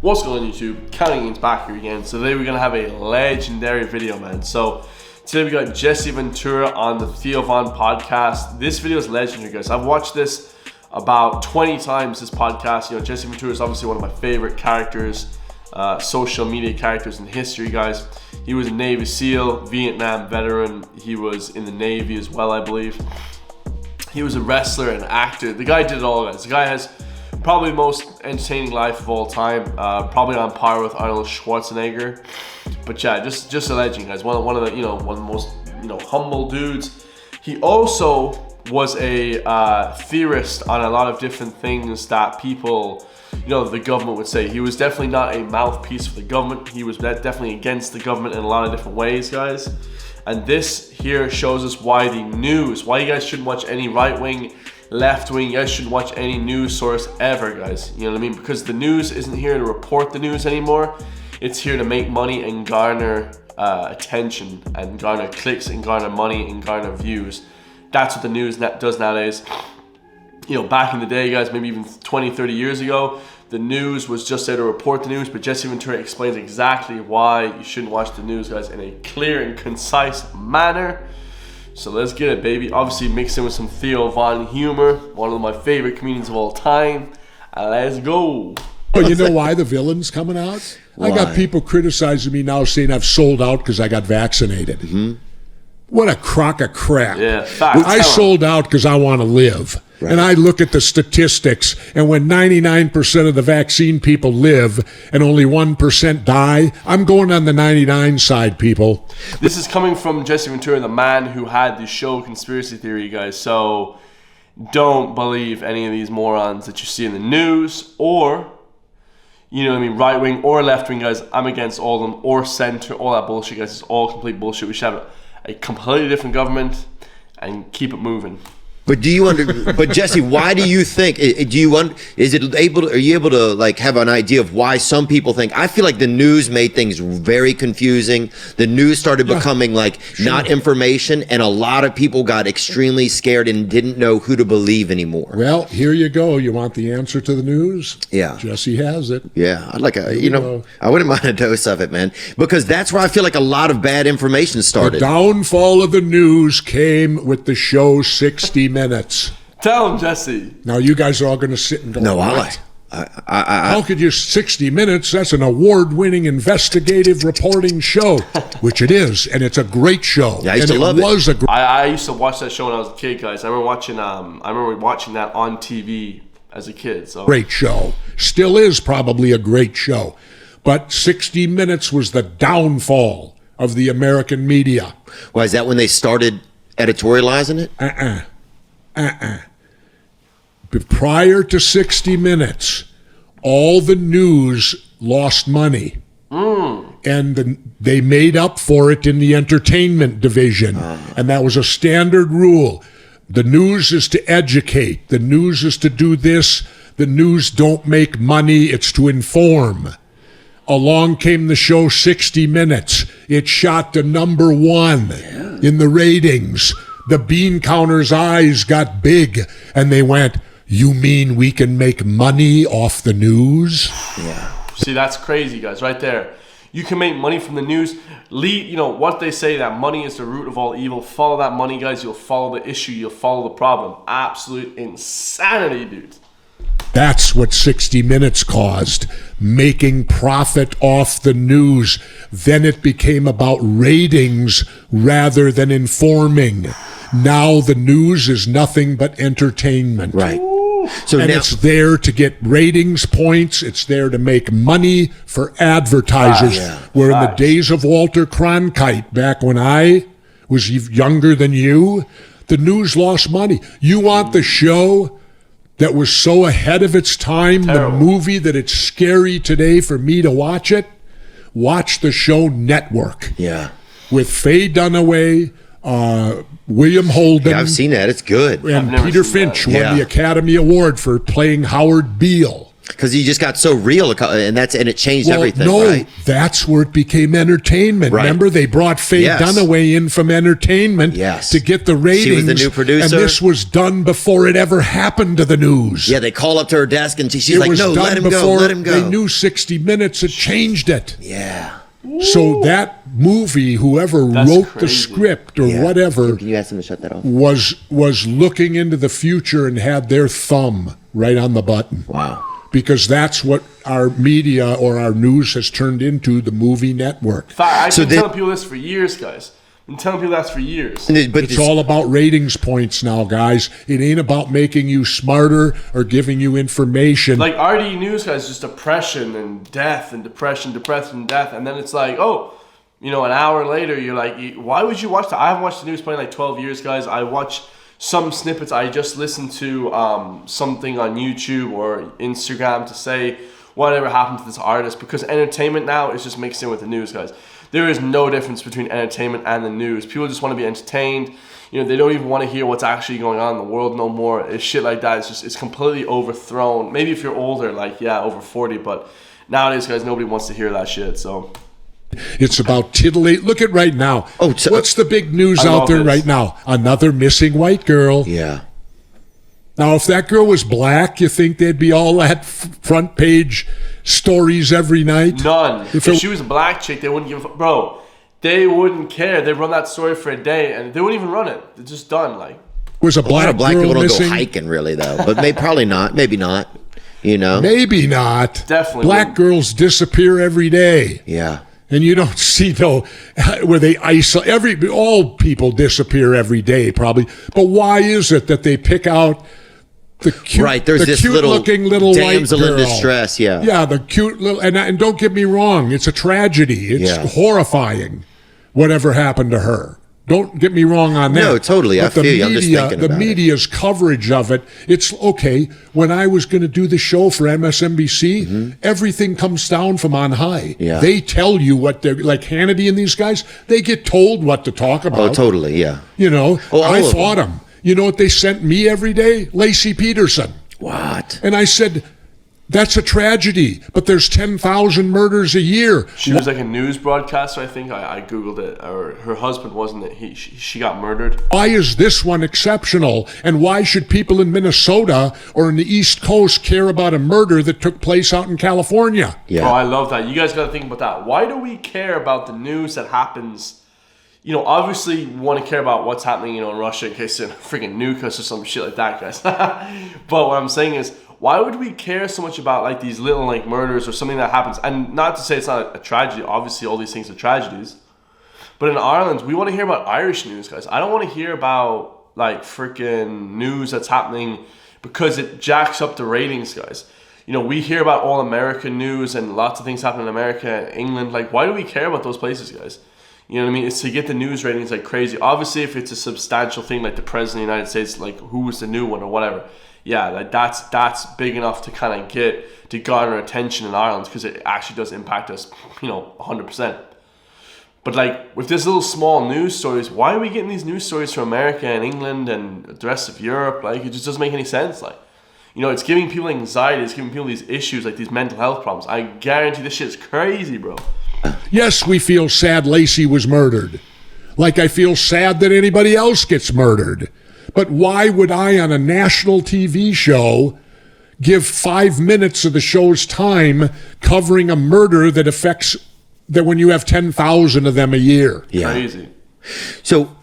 What's going on YouTube? Counting back here again. So today we're gonna have a legendary video, man. So today we got Jesse Ventura on the Theo Von podcast. This video is legendary, guys. I've watched this about 20 times, this podcast. You know, Jesse Ventura is obviously one of my favorite characters, social media characters in history, guys. He was a Navy SEAL, Vietnam veteran. He was in the Navy as well, I believe. He was a wrestler and actor. The guy did it all, guys. The guy has probably the most entertaining life of all time. Probably on par with Arnold Schwarzenegger. But yeah, just a legend, guys. One of the most humble dudes. He also was a theorist on a lot of different things that people, the government would say. He was definitely not a mouthpiece for the government. He was definitely against the government in a lot of different ways, guys. And this here shows us why why you guys shouldn't watch any right-wing, left-wing, you guys shouldn't watch any news source ever, guys. You know what I mean? Because the news isn't here to report the news anymore. It's here to make money and garner attention and garner clicks and garner money and garner views. That's what the news does nowadays. Back in the day, guys, maybe even 20, 30 years ago, the news was just there to report the news, but Jesse Ventura explains exactly why you shouldn't watch the news, guys, in a clear and concise manner. So let's get it, baby. Obviously mixed in with some Theo Von humor, one of my favorite comedians of all time. Let's go. Well, you know why the villain's coming out? Why? I got people criticizing me now saying I've sold out because I got vaccinated. Mm-hmm. What a crock of crap. Yeah, facts. I sold out because I want to live. Right. And I look at the statistics, and when 99% of the vaccine people live and only 1% die, I'm going on the 99 side, people. This is coming from Jesse Ventura, the man who had the show Conspiracy Theory, guys. So don't believe any of these morons that you see in the news or, right wing or left wing, guys. I'm against all of them, or center, all that bullshit, guys. It's all complete bullshit. We should have a completely different government and keep it moving. But but Jesse, why do you think? Are you able to have an idea of why some people think? I feel like the news made things very confusing. The news started becoming not information, and a lot of people got extremely scared and didn't know who to believe anymore. Well, here you go. You want the answer to the news? Yeah, Jesse has it. Yeah, I'd like I wouldn't mind a dose of it, man, because that's where I feel like a lot of bad information started. The downfall of the news came with the show 60 Minutes. Tell him, Jesse. Now you guys are all going to sit and go, no, what? How could you 60 Minutes? That's an award-winning investigative reporting show, which it is, and it's a great show. Yeah, I used to love it. I used to watch that show when I was a kid, guys. I remember watching that on TV as a kid. So great show. Still is probably a great show. But 60 Minutes was the downfall of the American media. Why, is that when they started editorializing it? But prior to 60 Minutes, all the news lost money. And they made up for it in the entertainment division. And that was a standard rule. The news is to educate. The news is to do this. The news don't make money. It's to inform. Along came the show 60 Minutes. It shot to #1 in the ratings. The bean counter's eyes got big, and they went, "You mean we can make money off the news?" Yeah. See, that's crazy, guys, right there. You can make money from the news. What they say, that money is the root of all evil. Follow that money, guys. You'll follow the issue. You'll follow the problem. Absolute insanity, dude. That's what 60 Minutes caused, making profit off the news. Then it became about ratings rather than informing. Now the news is nothing but entertainment. Right. So and it's there to get ratings points. It's there to make money for advertisers. Where in the days of Walter Cronkite, back when I was younger than you, the news lost money. You want the show that was so ahead of its time, the movie that it's scary today for me to watch it? Watch the show Network. Yeah. With Faye Dunaway, William Holden. Yeah, I've seen that. It's good. And Peter Finch won the Academy Award for playing Howard Beale. Because he just got so real, and it changed everything. No, right? that's where it became entertainment. Right. Remember, they brought Faye Dunaway in from entertainment to get the ratings. She was the new producer, and this was done before it ever happened to the news. Yeah, they call up to her desk, and she's like, "No, let him go, let him go." They knew 60 Minutes had changed it. Yeah. So that movie, whoever wrote the script or whatever, can you ask them to shut that off? Was looking into the future and had their thumb right on the button. Wow. Because that's what our media or our news has turned into, the movie network. I've been telling people this for years, guys. I've been telling people that for years. But it's all about ratings points now, guys. It ain't about making you smarter or giving you information. Like RD News, guys, just depression and death and depression and death. And then it's like, oh, an hour later, you're like, why would you watch that? I haven't watched the news probably like 12 years, guys. I watch some snippets. I just listened to something on YouTube or Instagram to say whatever happened to this artist, because entertainment now is just mixed in with the news, guys. There is no difference between entertainment and the news. People just want to be entertained. They don't even want to hear what's actually going on in the world no more. It's shit like that. It's completely overthrown. Maybe if you're older, like, over 40, but nowadays, guys, nobody wants to hear that shit, so... It's about titillate. Look at right now. What's the big news out there right now? Another missing white girl. Yeah. Now, if that girl was black, you think they'd be all at front page stories every night? None. If she was a black chick, they wouldn't give a bro. They wouldn't care. They run that story for a day, and they wouldn't even run it. They're just done. Like, was a lot of black people don't missing? go hiking, really, though. But probably not. Maybe not. Maybe not. Definitely. Black girls disappear every day. Yeah. And you don't see where they isolate all people disappear every day probably. But why is it that they pick out the cute, there's this looking little damsel white girl in distress? The cute little, and don't get me wrong, it's a tragedy. It's horrifying, whatever happened to her. Don't get me wrong on that. No, totally. I feel you. I'm just thinking about the media's coverage of it. It's okay. When I was going to do the show for MSNBC, everything comes down from on high. Yeah. They tell you what they're like. Hannity and these guys, they get told what to talk about. Oh, totally. Yeah. I fought them. You know what they sent me every day? Lacey Peterson. What? And I said, that's a tragedy, but there's 10,000 murders a year. She was like a news broadcaster, I think. I Googled it. Or her husband, wasn't it? She got murdered. Why is this one exceptional? And why should people in Minnesota or in the East Coast care about a murder that took place out in California? Yeah. Oh, I love that. You guys got to think about that. Why do we care about the news that happens? Obviously we want to care about what's happening, in Russia in case they freaking nuke us or some shit like that, guys. But what I'm saying is, why would we care so much about like these little like murders or something that happens? And not to say it's not a tragedy. Obviously, all these things are tragedies. But in Ireland, we want to hear about Irish news, guys. I don't want to hear about like freaking news that's happening because it jacks up the ratings, guys. We hear about all American news and lots of things happen in America, England. Like, why do we care about those places, guys? You know what I mean? It's to get the news ratings like crazy. Obviously, if it's a substantial thing like the President of the United States, like who was the new one or whatever. Yeah, like that's big enough to kind of to garner attention in Ireland because it actually does impact us, 100%. But like with this little small news stories, why are we getting these news stories from America and England and the rest of Europe? Like it just doesn't make any sense. Like, it's giving people anxiety, it's giving people these issues like these mental health problems. I guarantee this shit is crazy, bro. Yes, we feel sad Lacey was murdered. Like I feel sad that anybody else gets murdered. But why would I, on a national TV show, give 5 minutes of the show's time covering a murder that affects that when you have 10,000 of them a year? Yeah. Crazy. So,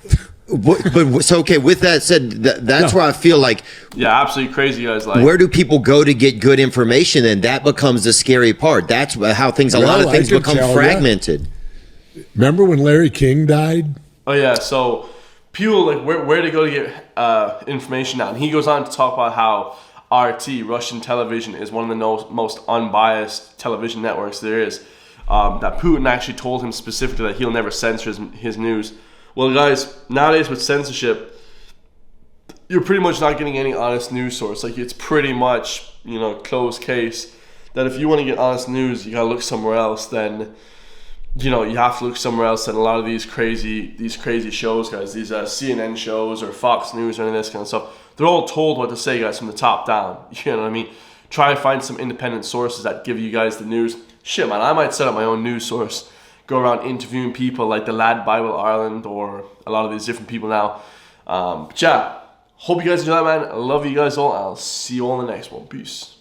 okay. With that said, that's where I feel like, yeah, absolutely crazy, guys. Like, where do people go to get good information? And that becomes the scary part. That's how a lot of things become fragmented. Remember when Larry King died? Oh yeah. So people like where to go to get information now, and he goes on to talk about how RT, Russian television, is one of the most unbiased television networks there is. That Putin actually told him specifically that he'll never censor his news. Well, guys, nowadays with censorship, you're pretty much not getting any honest news source. Like, it's pretty much, closed case. That if you want to get honest news, you gotta look somewhere else. Then, you have to look somewhere else than a lot of these crazy shows, guys. These CNN shows or Fox News or any of this kind of stuff. They're all told what to say, guys, from the top down. You know what I mean? try to find some independent sources that give you guys the news. Shit, man, I might set up my own news source, go around interviewing people like the Lad Bible Ireland or a lot of these different people now. But yeah, hope you guys enjoy that, man. I love you guys all. I'll see you all in the next one. Peace.